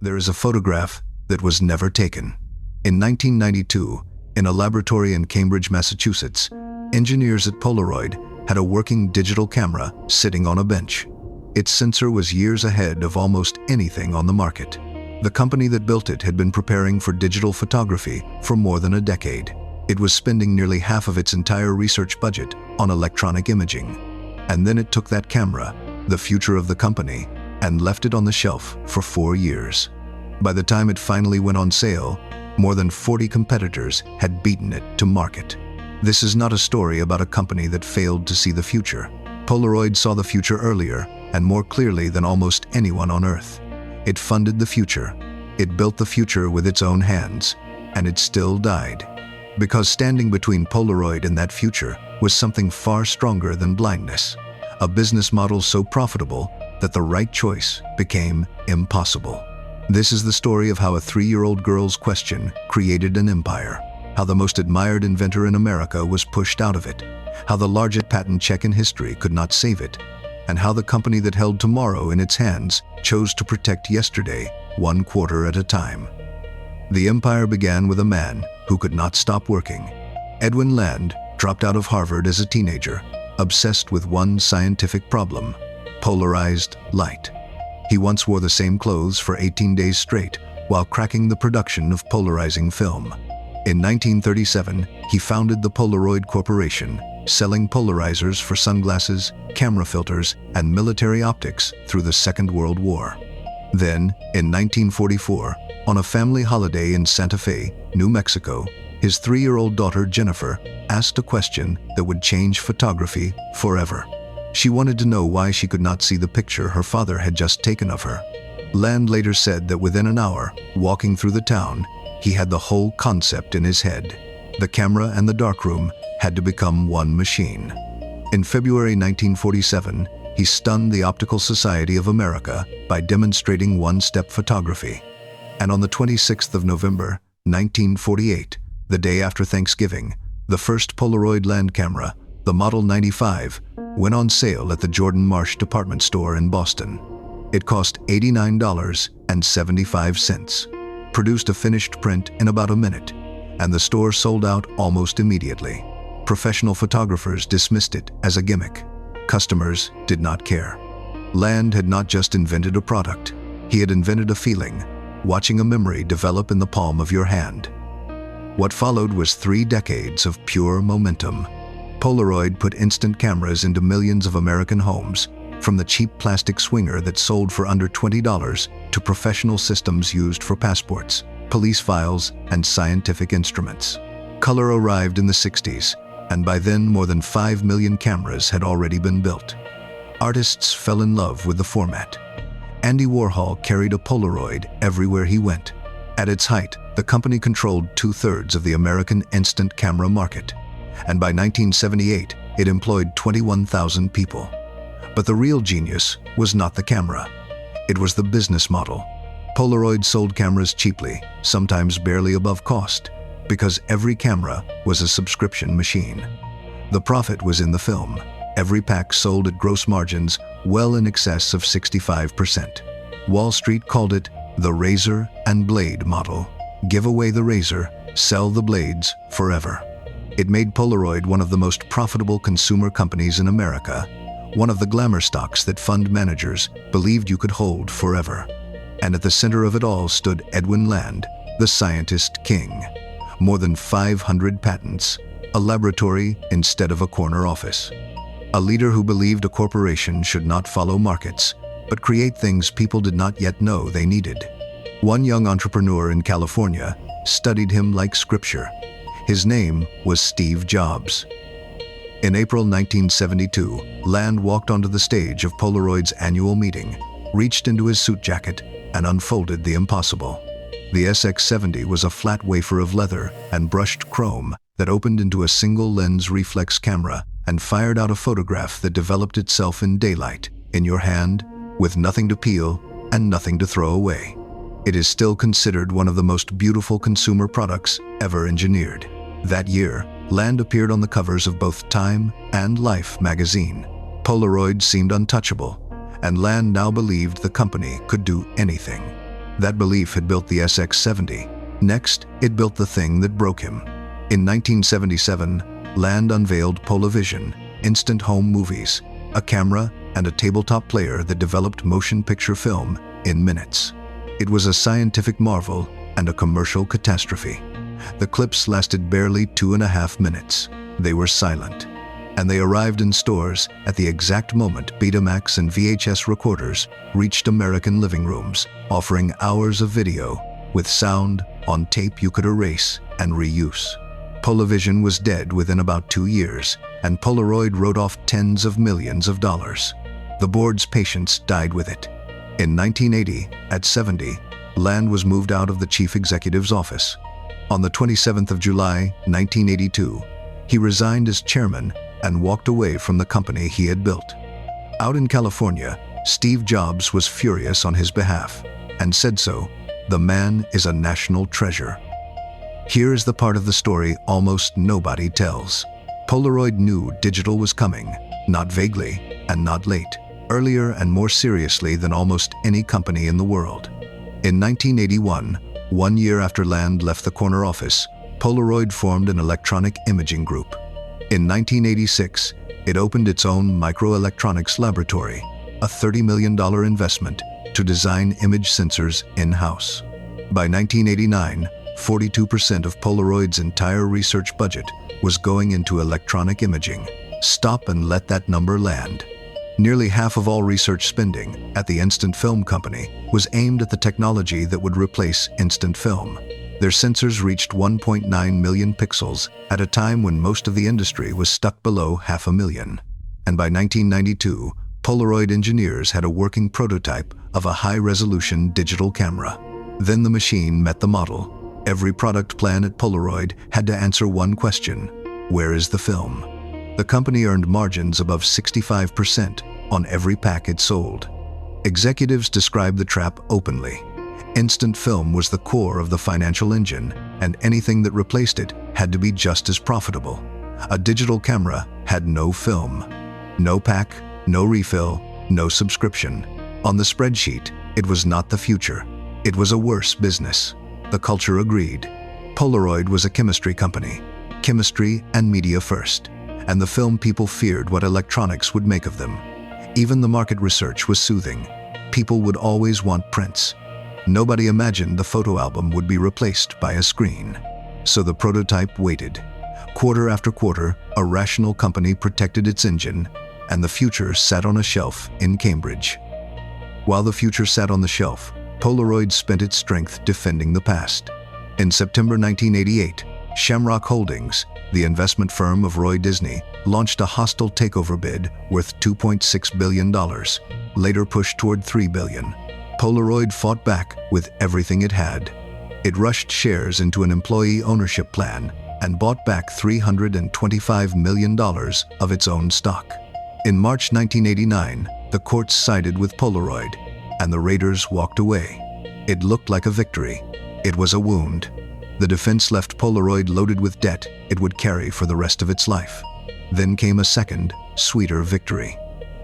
There is a photograph that was never taken. In 1992, in a laboratory in Cambridge, Massachusetts, engineers at Polaroid had a working digital camera sitting on a bench. Its sensor was years ahead of almost anything on the market. The company that built it had been preparing for digital photography for more than a decade. It was spending nearly half of its entire research budget on electronic imaging. And then it took that camera, the future of the company, and left it on the shelf for 4 years. By the time it finally went on sale, more than 40 competitors had beaten it to market. This is not a story about a company that failed to see the future. Polaroid saw the future earlier and more clearly than almost anyone on Earth. It funded the future. It built the future with its own hands, and it still died. Because standing between Polaroid and that future was something far stronger than blindness. A business model so profitable that the right choice became impossible. This is the story of how a 3-year-old girl's question created an empire, how the most admired inventor in America was pushed out of it, how the largest patent check in history could not save it, and how the company that held tomorrow in its hands chose to protect yesterday 1 quarter at a time. The empire began with a man who could not stop working. Edwin Land dropped out of Harvard as a teenager, obsessed with one scientific problem: polarized light. He once wore the same clothes for 18 days straight while cracking the production of polarizing film. In 1937, he founded the Polaroid Corporation, selling polarizers for sunglasses, camera filters, and military optics through the Second World War. Then, in 1944, on a family holiday in Santa Fe, New Mexico, his 3-year-old daughter Jennifer asked a question that would change photography forever. She wanted to know why she could not see the picture her father had just taken of her. Land later said that within an hour, walking through the town, he had the whole concept in his head. The camera and the darkroom had to become one machine. In February 1947, he stunned the Optical Society of America by demonstrating one-step photography. And on the 26th of November, 1948, the day after Thanksgiving, the first Polaroid Land camera, the Model 95, went on sale at the Jordan Marsh department store in Boston. It cost $89.75, produced a finished print in about a minute, and the store sold out almost immediately. Professional photographers dismissed it as a gimmick. Customers did not care. Land had not just invented a product, he had invented a feeling, watching a memory develop in the palm of your hand. What followed was 3 decades of pure momentum. Polaroid put instant cameras into millions of American homes, from the cheap plastic swinger that sold for under $20 to professional systems used for passports, police files, and scientific instruments. Color arrived in the 60s, and by then more than 5 million cameras had already been built. Artists fell in love with the format. Andy Warhol carried a Polaroid everywhere he went. At its height, the company controlled 2/3 of the American instant camera market, and by 1978, it employed 21,000 people. But the real genius was not the camera. It was the business model. Polaroid sold cameras cheaply, sometimes barely above cost, because every camera was a subscription machine. The profit was in the film. Every pack sold at gross margins well in excess of 65%. Wall Street called it the razor and blade model. Give away the razor, sell the blades forever. It made Polaroid one of the most profitable consumer companies in America, one of the glamour stocks that fund managers believed you could hold forever. And at the center of it all stood Edwin Land, the scientist king. More than 500 patents, a laboratory instead of a corner office. A leader who believed a corporation should not follow markets, but create things people did not yet know they needed. One young entrepreneur in California studied him like scripture. His name was Steve Jobs. In April 1972, Land walked onto the stage of Polaroid's annual meeting, reached into his suit jacket, and unfolded the impossible. The SX70 was a flat wafer of leather and brushed chrome that opened into a single-lens reflex camera and fired out a photograph that developed itself in daylight, in your hand, with nothing to peel and nothing to throw away. It is still considered one of the most beautiful consumer products ever engineered. That year, Land appeared on the covers of both Time and Life magazine. Polaroid seemed untouchable, and Land now believed the company could do anything. That belief had built the SX-70. Next, it built the thing that broke him. In 1977, Land unveiled Polavision, instant home movies, a camera and a tabletop player that developed motion picture film in minutes. It was a scientific marvel and a commercial catastrophe. The clips lasted barely 2.5 minutes. They were silent, and they arrived in stores at the exact moment Betamax and VHS recorders reached American living rooms, offering hours of video with sound on tape you could erase and reuse. Polavision was dead within about 2 years, and Polaroid wrote off tens of millions of dollars. The board's patience died with it. In 1980, at 70, Land was moved out of the chief executive's office. On the 27th of July, 1982, he resigned as chairman and walked away from the company he had built. Out in California, Steve Jobs was furious on his behalf and said so. The man is a national treasure. Here is the part of the story almost nobody tells. Polaroid knew digital was coming, not vaguely and not late, earlier and more seriously than almost any company in the world. In 1981, 1 year after Land left the corner office, Polaroid formed an electronic imaging group. In 1986, it opened its own microelectronics laboratory, a $30 million investment to design image sensors in-house. By 1989, 42% of Polaroid's entire research budget was going into electronic imaging. Stop and let that number land. Nearly half of all research spending at the Instant Film Company was aimed at the technology that would replace instant film. Their sensors reached 1.9 million pixels at a time when most of the industry was stuck below 500,000. And by 1992, Polaroid engineers had a working prototype of a high-resolution digital camera. Then the machine met the model. Every product plan at Polaroid had to answer one question: where is the film? The company earned margins above 65% on every pack it sold. Executives described the trap openly. Instant film was the core of the financial engine, and anything that replaced it had to be just as profitable. A digital camera had no film. No pack, no refill, no subscription. On the spreadsheet, it was not the future. It was a worse business. The culture agreed. Polaroid was a chemistry company. Chemistry and media first. And the film people feared what electronics would make of them. Even the market research was soothing. People would always want prints. Nobody imagined the photo album would be replaced by a screen. So the prototype waited. Quarter after quarter, a rational company protected its engine, and the future sat on a shelf in Cambridge. While the future sat on the shelf, Polaroid spent its strength defending the past. In September 1988, Shamrock Holdings, the investment firm of Roy Disney, launched a hostile takeover bid worth $2.6 billion, later pushed toward $3 billion. Polaroid fought back with everything it had. It rushed shares into an employee ownership plan and bought back $325 million of its own stock. In March 1989, the courts sided with Polaroid, and the raiders walked away. It looked like a victory. It was a wound. The defense left Polaroid loaded with debt it would carry for the rest of its life. Then came a second, sweeter victory.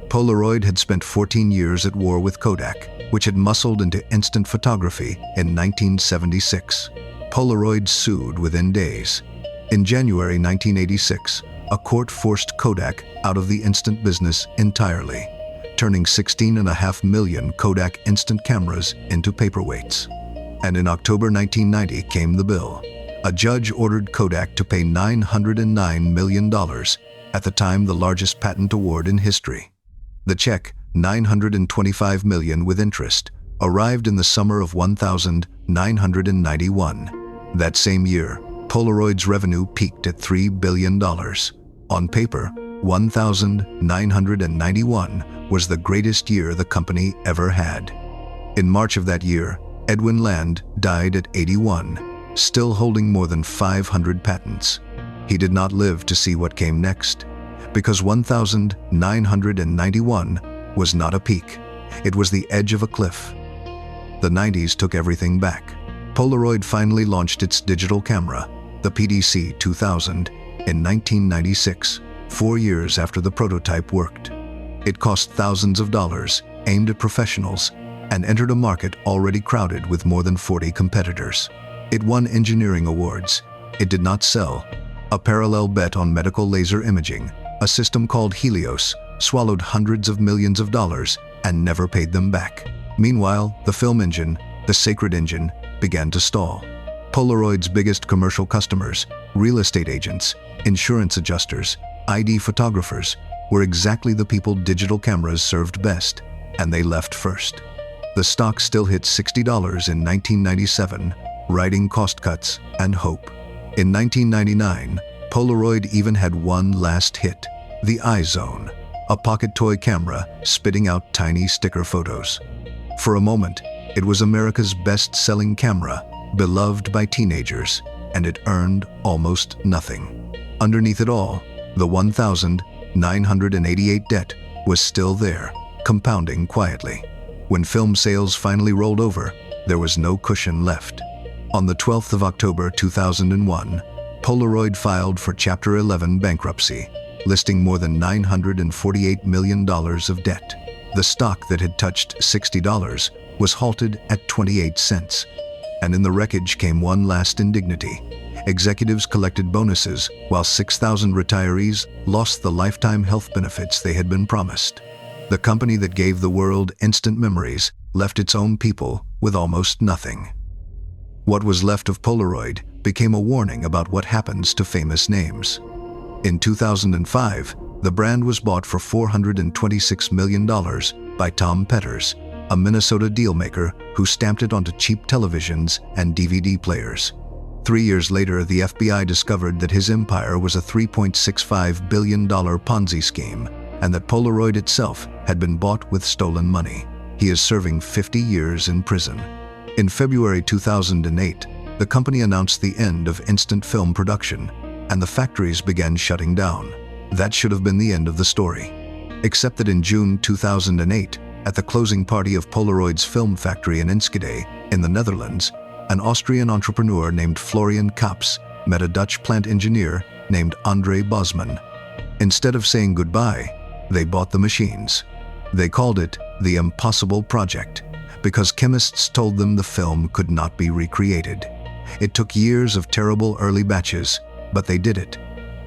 Polaroid had spent 14 years at war with Kodak, which had muscled into instant photography in 1976. Polaroid sued within days. In January 1986, a court forced Kodak out of the instant business entirely, turning 16.5 million Kodak instant cameras into paperweights. And in October 1990 came the bill. A judge ordered Kodak to pay $909 million, at the time the largest patent award in history. The check, $925 million with interest, arrived in the summer of 1991. That same year, Polaroid's revenue peaked at $3 billion. On paper, 1991 was the greatest year the company ever had. In March of that year, Edwin Land died at 81, still holding more than 500 patents. He did not live to see what came next, because 1991 was not a peak. It was the edge of a cliff. The 90s took everything back. Polaroid finally launched its digital camera, the PDC 2000, in 1996, 4 years after the prototype worked. It cost thousands of dollars, aimed at professionals, and entered a market already crowded with more than 40 competitors. It won engineering awards. It did not sell. A parallel bet on medical laser imaging, a system called Helios, swallowed hundreds of millions of dollars and never paid them back. Meanwhile, the film engine, the sacred engine, began to stall. Polaroid's biggest commercial customers, real estate agents, insurance adjusters, ID photographers, were exactly the people digital cameras served best, and they left first. The stock still hit $60 in 1997, riding cost cuts and hope. In 1999, Polaroid even had one last hit, the iZone, a pocket toy camera spitting out tiny sticker photos. For a moment, it was America's best-selling camera, beloved by teenagers, and it earned almost nothing. Underneath it all, the $1,988 debt was still there, compounding quietly. When film sales finally rolled over, there was no cushion left. On the 12th of October 2001, Polaroid filed for Chapter 11 bankruptcy, listing more than $948 million of debt. The stock that had touched $60 was halted at 28 cents. And in the wreckage came one last indignity. Executives collected bonuses, while 6,000 retirees lost the lifetime health benefits they had been promised. The company that gave the world instant memories left its own people with almost nothing. What was left of Polaroid became a warning about what happens to famous names. In 2005, the brand was bought for $426 million by Tom Petters, a Minnesota dealmaker who stamped it onto cheap televisions and DVD players. 3 years later, the FBI discovered that his empire was a $3.65 billion Ponzi scheme, and that Polaroid itself had been bought with stolen money. He is serving 50 years in prison. In February 2008, the company announced the end of instant film production, and the factories began shutting down. That should have been the end of the story. Except that in June 2008, at the closing party of Polaroid's film factory in Enschede, in the Netherlands, an Austrian entrepreneur named Florian Kaps met a Dutch plant engineer named André Bosman. Instead of saying goodbye, they bought the machines. They called it the Impossible Project, because chemists told them the film could not be recreated. It took years of terrible early batches, but they did it.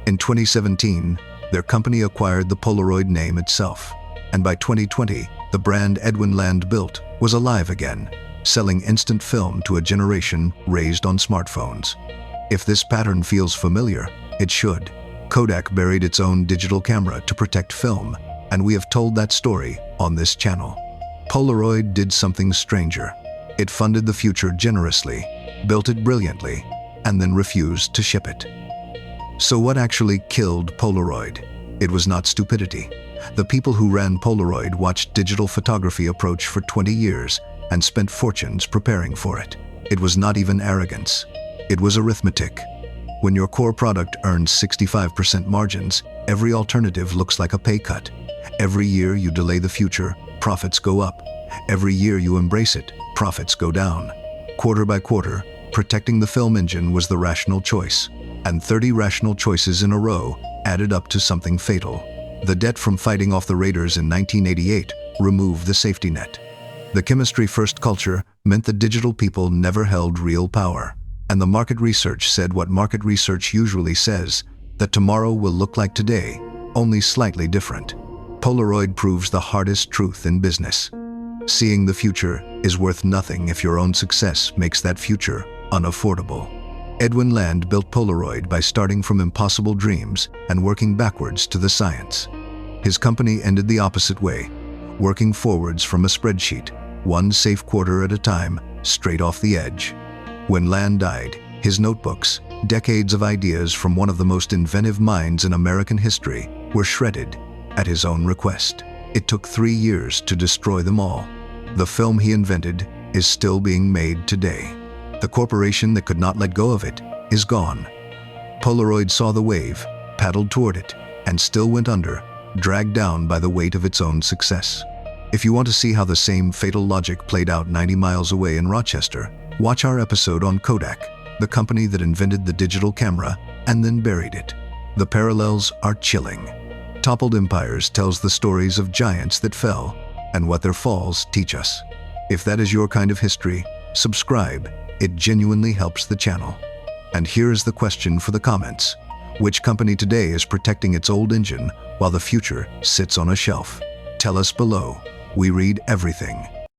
In 2017, their company acquired the Polaroid name itself, and by 2020, the brand Edwin Land built was alive again, selling instant film to a generation raised on smartphones. If this pattern feels familiar, it should. Kodak buried its own digital camera to protect film, and we have told that story on this channel. Polaroid did something stranger. It funded the future generously, built it brilliantly, and then refused to ship it. So what actually killed Polaroid? It was not stupidity. The people who ran Polaroid watched digital photography approach for 20 years and spent fortunes preparing for it. It was not even arrogance. It was arithmetic. When your core product earns 65% margins, every alternative looks like a pay cut. Every year you delay the future, profits go up. Every year you embrace it, profits go down. Quarter by quarter, protecting the film engine was the rational choice, and 30 rational choices in a row added up to something fatal. The debt from fighting off the raiders in 1988 removed the safety net. The chemistry-first culture meant the digital people never held real power, and the market research said what market research usually says, that tomorrow will look like today, only slightly different. Polaroid proves the hardest truth in business. Seeing the future is worth nothing if your own success makes that future unaffordable. Edwin Land built Polaroid by starting from impossible dreams and working backwards to the science. His company ended the opposite way, working forwards from a spreadsheet, one safe quarter at a time, straight off the edge. When Land died, his notebooks, decades of ideas from one of the most inventive minds in American history, were shredded at his own request. It took 3 years to destroy them all. The film he invented is still being made today. The corporation that could not let go of it is gone. Polaroid saw the wave, paddled toward it, and still went under, dragged down by the weight of its own success. If you want to see how the same fatal logic played out 90 miles away in Rochester, watch our episode on Kodak, the company that invented the digital camera and then buried it. The parallels are chilling. Toppled Empires tells the stories of giants that fell and what their falls teach us. If that is your kind of history, subscribe. It genuinely helps the channel. And here is the question for the comments. Which company today is protecting its old engine while the future sits on a shelf? Tell us below. We read everything.